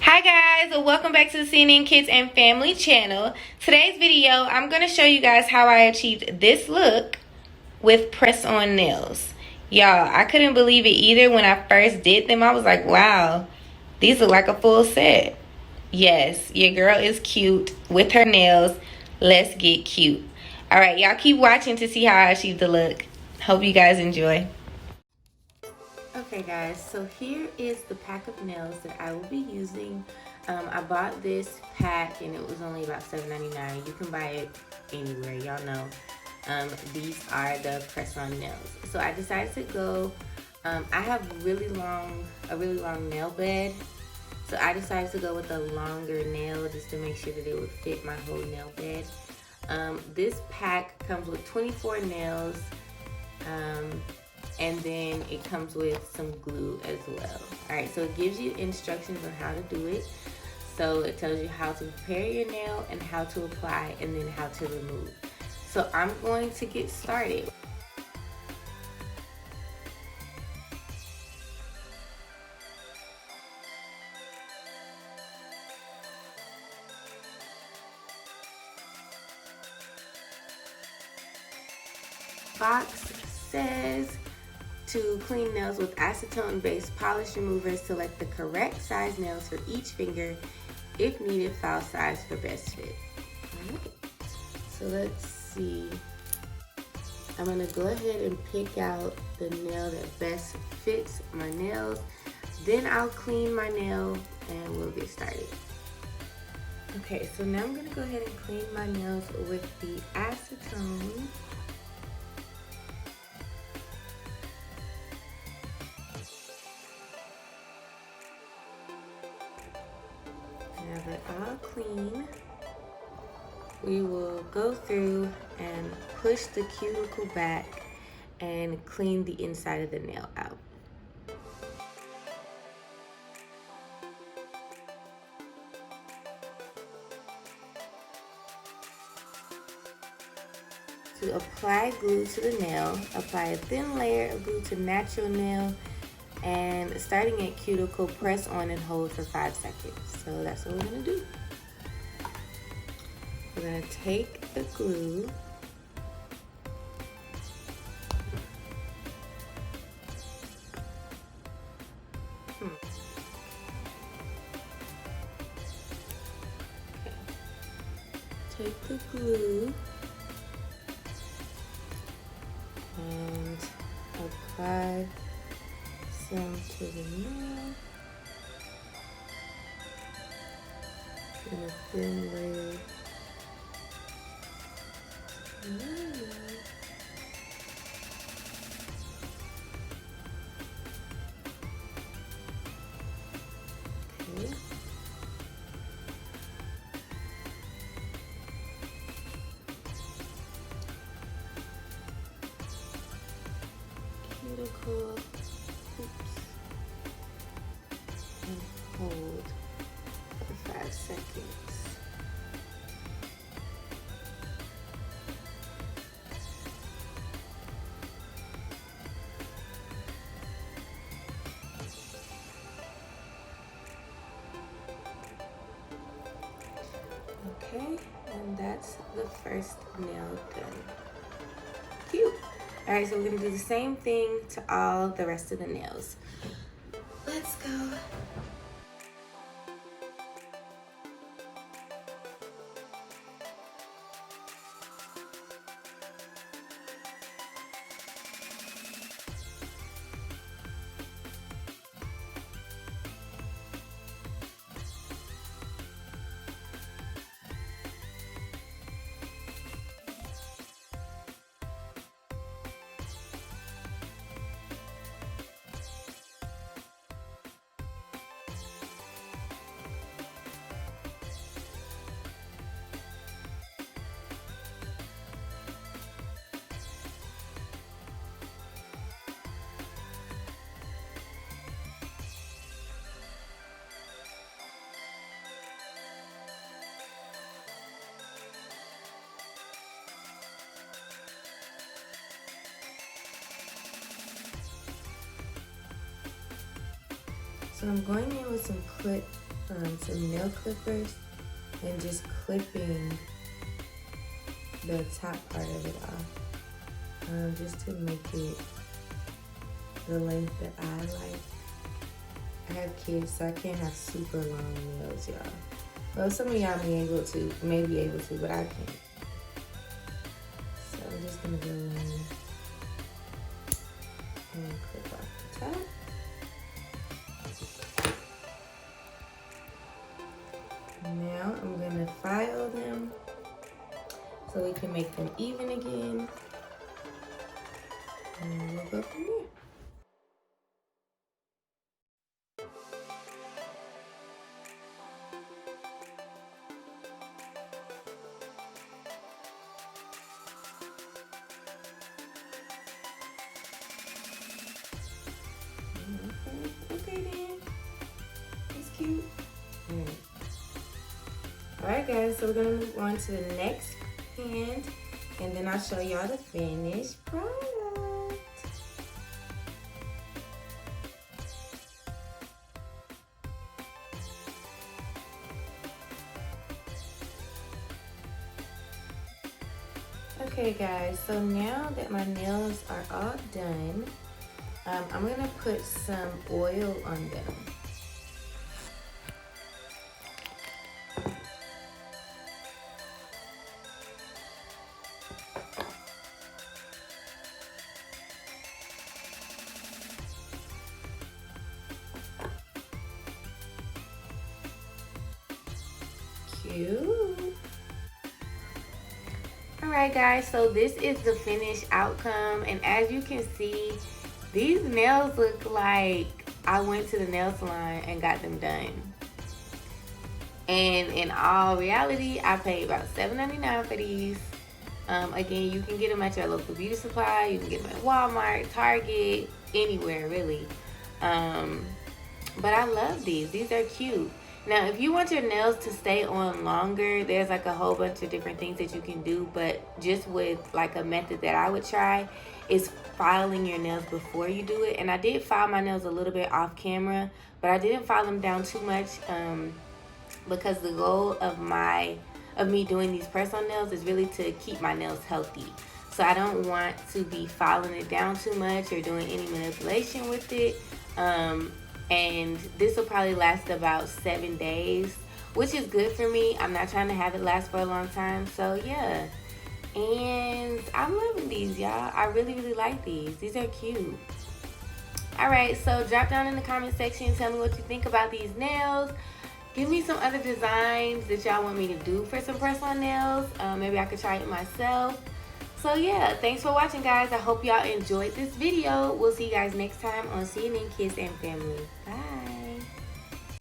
Hi guys, welcome back to the C&NKids and Family channel. Today's video, I'm going to show you guys how I achieved this look with press-on nails. Y'all, I couldn't believe it either when I first did them. I was like, wow, these look like a full set. Yes, your girl is cute with her nails. Let's get cute. Alright, y'all keep watching to see how I achieved the look. Hope you guys enjoy. Okay guys, so here is the pack of nails that I will be using. I bought this pack and it was only about $7.99. You can buy it anywhere, y'all know. These are the press-on nails. So I decided to go, I have a really long nail bed. So I decided to go with a longer nail just to make sure that it would fit my whole nail bed. This pack comes with 24 nails. And then it comes with some glue as well. Alright, so it gives you instructions on how to do it. So it tells you how to prepare your nail and how to apply and then how to remove. So I'm going to get started. Box says to clean nails with acetone-based polish remover, select the correct size nails for each finger. If needed, file size for best fit. Alright, so let's see. I'm gonna go ahead and pick out the nail that best fits my nails. Then I'll clean my nail and we'll get started. Okay, so now I'm gonna go ahead and clean my nails with the acetone. Now that all clean, we will go through and push the cuticle back and clean the inside of the nail out. To apply glue to the nail, apply a thin layer of glue to natural nail, and starting at cuticle, press on and hold for 5 seconds. So that's what we're gonna do. We're gonna take the glue, take the glue and apply some to the nail in a thin layer. Okay. Cuticle. Oops. And hold for 5 seconds. Okay, and that's the first nail done. Cute. Alright, so we're going to do the same thing to all the rest of the nails. Let's go. So I'm going in with some nail clippers and just clipping the top part of it off, just to make it the length that I like. I have kids, so I can't have super long nails, y'all. Well, some of y'all may be able to, but I can't. So I'm just gonna go in and clip off the top. Now I'm gonna file them so we can make them even again. And we'll go from there. Okay then. That's cute. Alright guys, so we're gonna move on to the next hand, and then I'll show y'all the finished product. Okay guys, so now that my nails are all done, I'm gonna put some oil on them. Cute. Alright guys, so this is the finished outcome, and as you can see, these nails look like I went to the nail salon and got them done. And in all reality, I paid about $7.99 for these. Again, you can get them at your local beauty supply, you can get them at Walmart, Target, anywhere really. But I love these are cute. Now, if you want your nails to stay on longer, there's like a whole bunch of different things that you can do, but just with like a method that I would try is filing your nails before you do it. And I did file my nails a little bit off camera, but I didn't file them down too much because the goal of me doing these press-on nails is really to keep my nails healthy. So I don't want to be filing it down too much or doing any manipulation with it. And this will probably last about 7 days, which is good for me. I'm not trying to have it last for a long time, so yeah. And I'm loving these, y'all. I really, really like these. These are cute. Alright, so drop down in the comment section, tell me what you think about these nails. Give me some other designs that y'all want me to do for some press-on nails. Maybe I could try it myself. So yeah, thanks for watching guys. I hope y'all enjoyed this video. We'll see you guys next time on C&NKids and Family. Bye.